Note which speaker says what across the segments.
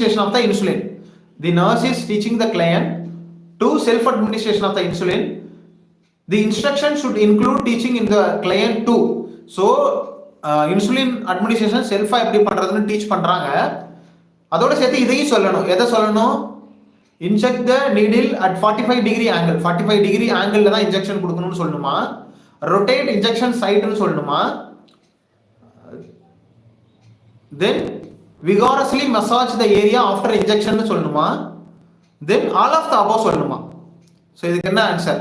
Speaker 1: of the insulin. The nurse is teaching the client to self-administration of the insulin. The instruction should include teaching in the client too. So, insulin administration self எப்படி பண்றதுன்னு teach பண்றாங்க. அதோட சேர்த்து இதையும் சொல்லணும். எதை சொல்லணும்? Inject the needle at 45 degree angle. 45 degree angle தான் இன்ஜெக்ஷன் கொடுக்கணும்னு சொல்லணுமா? ரொட்டேட் இன்ஜெக்ஷன் சைட்னு சொல்லணுமா? Then vigorously massage the area after injection னு சொல்லணுமா? Then all of the above சொல்லணுமா? So இதுக்கு என்ன answer?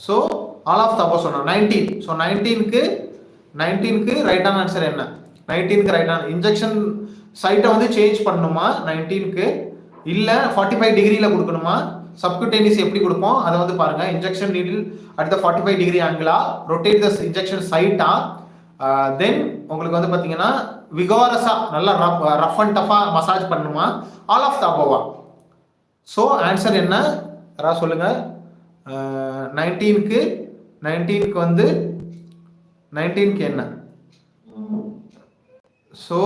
Speaker 1: So all of the above சொன்னா 19. So 19க்கு ரைட்டான ஆன்சர் என்ன? 19க்கு ரைட்டான இன்ஜெக்ஷன் சைட்டை வந்து சேஞ்ச் பண்ணணுமா 19க்கு? இல்ல 45 டிகிரில கொடுக்கணுமா? சப்குட்டேனியஸ் எப்படி கொடுப்போம் அதை வந்து பாருங்க. Injection needle at the 45 degree ஆங்கிளா, ரொட்டேட் த இன்ஜெக்ஷன் சைட்டா, தென் உங்களுக்கு வந்து பார்த்தீங்கன்னா விகாரஸா நல்லா ரஃப் அண்ட் டஃபா மசாஜ் பண்ணுமா, ஆல் ஆஃப் த அபோவா? ஸோ ஆன்சர் என்ன யாராவது சொல்லுங்க. 19க்கு வந்து 19க்கு என்ன? ஸோ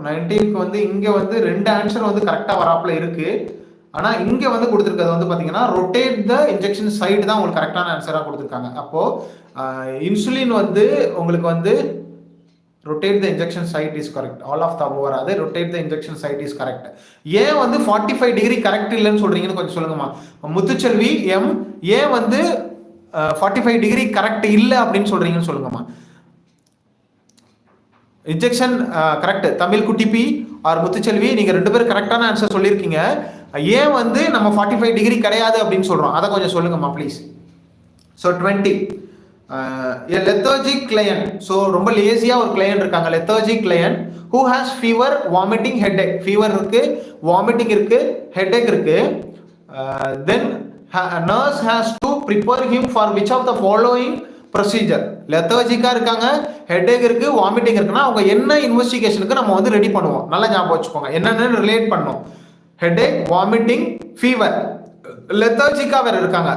Speaker 1: 19க்கு வந்து இங்கே வந்து 2 ஆன்சர் வந்து கரெக்டாக வராப்புல இருக்கு. ஆனால் இங்கே வந்து கொடுத்துருக்கிறது வந்து பார்த்தீங்கன்னா ரொட்டேட் த இன்ஜெக்ஷன் சைடு தான் உங்களுக்கு கரெக்டான ஆன்சராக கொடுத்துருக்காங்க. அப்போது இன்சுலின் வந்து உங்களுக்கு வந்து rotate the injection site is correct. All of the above வராது, rotate the injection site is correct. ஏன் வந்து 45 டிகிரி கரெக்ட் இல்லைன்னு சொல்றீங்கன்னு கொஞ்சம் சொல்லுங்கம்மா. முத்துச்செல்வி எம் ஏன் வந்து 45 டிகிரி கரெக்ட் இல்லை அப்படின்னு சொல்றீங்கன்னு சொல்லுங்கம்மா. Injection correct. தமிழ் குட்டி பி ஆர் முத்துச்செல்வி நீங்க 2 பேரும் கரெக்டான ஆன்சர் சொல்லியிருக்கீங்க. ஏன் வந்து நம்ம 45 டிகிரி கிடையாது அப்படின்னு சொல்றோம் அதை கொஞ்சம் சொல்லுங்கம்மா please. So 20 lethargic client. So ரொம்ப லேசியா ஒரு கிளையண்ட் இருக்காங்க. lethargic client who has fever, vomiting, headache. fever இருக்கு, vomiting இருக்கு, headache இருக்கு. Then nurse has to prepare him for which of the following procedure. lethargic இருக்காங்க, headache இருக்கு, vomiting இருக்குன்னா அவங்க என்ன இன்வெஸ்டிகேஷனுக்கு நம்ம வந்து ரெடி பண்ணுவோம். நல்லா ஞாபகம் வச்சுக்கோங்க, என்னென்னு ரிலேட் பண்ணோம். headache, vomiting, fever, lethargic வேற இருக்காங்க.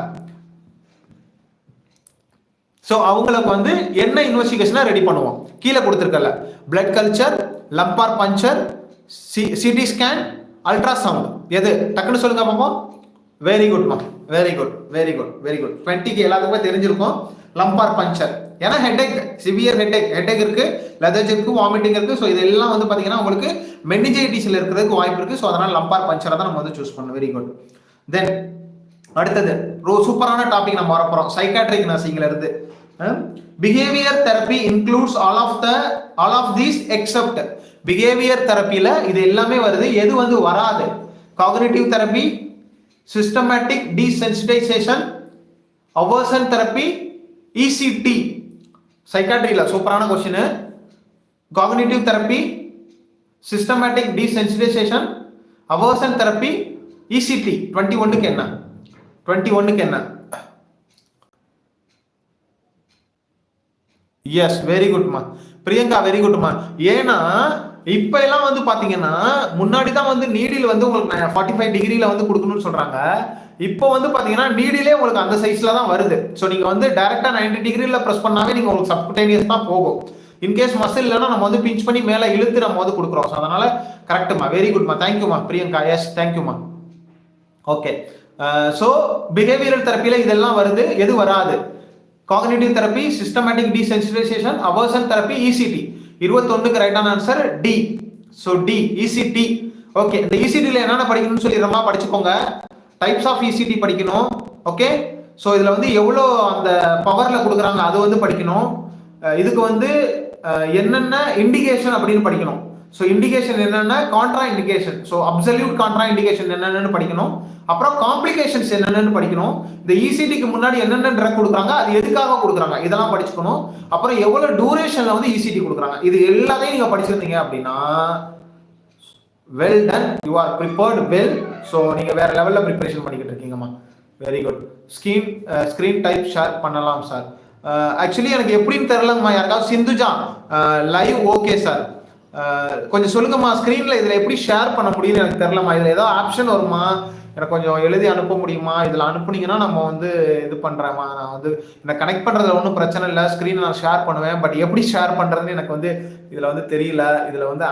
Speaker 1: ஸோ அவங்களுக்கு வந்து என்ன இன்வெஸ்டிகேஷனா ரெடி பண்ணுவோம்? கீழே கொடுத்துருக்கல blood culture, lumbar puncture, CT scan, ultrasound, எது டக்குன்னு சொல்லுங்க பாப்போம். வெரி குட்மா, very good very good very good. 20க்கு எல்லாத்துக்குமே தெரிஞ்சிருக்கும் லம்பார் பஞ்சர். ஏன்னா ஹெட்டேக், சிவியர் ஹெட்டேக் இருக்கு, லெதர்ஜி இருக்கு, வாமிட்டிங் இருக்கு. ஸோ இதெல்லாம் வந்து பார்த்தீங்கன்னா உங்களுக்கு மெனிஞ்சைட்டிஸ்ல இருக்கிறதுக்கு வாய்ப்பு இருக்கு. ஸோ அதனால லம்பார் பஞ்சரை தான் நம்ம வந்து சூஸ் பண்ணணும். Very good. தென் அடுத்தது சூப்பரான டாபிக் நம்ம வரப்போறோம், சைக்காட்ரிக் நர்சிங்ல இருந்து. Behaviour therapy includes all of these except. Behaviour தெரப்பில இது எல்லாமே வருது, எது வந்து வராது? Cognitive therapy, systematic desensitisation, aversion therapy, ECT. சைக்காட்ரியில சூப்பரான question. Cognitive therapy, systematic desensitisation, aversion therapy, ECT. 21க்கு என்ன? 21க்கு என்ன? எஸ், வெரி குட்மா பிரியங்கா, வெரி குட்மா. ஏன்னா இப்ப எல்லாம் வந்து பாத்தீங்கன்னா முன்னாடி தான் வந்து நீடில் வந்து உங்களுக்கு 45 டிகிரில வந்து கொடுக்கணும்னு சொல்றாங்க. இப்போ வந்து பாத்தீங்கன்னா நீடிலே உங்களுக்கு அந்த சைஸ்ல தான் வருது. ஸோ நீங்க வந்து டைரக்டா 90 டிகிரில பிரஸ் பண்ணாவே நீங்க உங்களுக்கு சப்குட்டேனியஸ் தான் போகும். இன்கேஸ் மசில் இல்லைன்னா நம்ம வந்து பிஞ்ச் பண்ணி மேல இழுத்து நம்ம வந்து கொடுக்குறோம். ஸோ அதனால கரெக்டுமா, வெரி குட்மா, தேங்க்யூமா பிரியங்கா. எஸ், தேங்க்யூமா. ஓகே, ஸோ பிஹேவியரல் தெரப்பியில இதெல்லாம் வருது, எது வராது? Cognitive therapy, systematic desensitisation, aversion therapy, ECT. 21க்கு ரைட்டான answer D. So D, ECT. Okay, இந்த இசிடியில் என்னென்ன படிக்கணும்னு சொல்லிடுறோமா, படிச்சுக்கோங்க. டைப்ஸ் ஆஃப் இசிடி படிக்கணும். ஓகே, ஸோ இதில் வந்து எவ்வளோ அந்த பவரில் கொடுக்குறாங்க அது வந்து படிக்கணும். இதுக்கு வந்து என்னென்ன இண்டிகேஷன் அப்படின்னு படிக்கணும். ஸோ இண்டிகேஷன் என்னென்ன, contra indication, so absolute contra indication என்னென்னு படிக்கணும். அப்புறம் காம்ப்ளிகேஷன்ஸ் என்னென்னு படிக்கணும். இந்த இசிடிக்கு முன்னாடி என்னென்ன ட்ரக் கொடுக்குறாங்க, அது எதுக்காக கொடுக்குறாங்க, இதெல்லாம் படிச்சுக்கணும். அப்புறம் எவ்வளோ டூரேஷன்ல வந்து இசிடி கொடுக்குறாங்க, இது எல்லாத்தையும் நீங்க படிச்சிருந்தீங்க அப்படின்னா well done, you are prepared well. So நீங்க வேற லெவல்ல ப்ரிப்பரேஷன் பண்ணிக்கிட்டு இருக்கீங்கம்மா. Very good. Screen type share பண்ணலாம் சார். ஆக்சுவலி எனக்கு எப்படின்னு தெரியலங்கம்மா. யாருக்காவது சிந்துஜா லைவ் ஓகே சார், கொஞ்சம் சொல்லுங்கம்மா, ஸ்க்ரீன்ல இதில் எப்படி ஷேர் பண்ண முடியும்னு எனக்கு தெரிலம்மா. இதில் ஏதோ ஆப்ஷன் வருமா? எனக்கு கொஞ்சம் எழுதி அனுப்ப முடியுமா? இதில் அனுப்புனீங்கன்னா நம்ம வந்து இது பண்ணுறேம்மா. நான் வந்து இந்த கனெக்ட் பண்ணுறதுல ஒன்றும் பிரச்சனை இல்லை. ஸ்க்ரீனை நான் ஷேர் பண்ணுவேன். பட் எப்படி ஷேர் பண்ணுறதுன்னு எனக்கு வந்து இதில் வந்து தெரியல. இதில் வந்து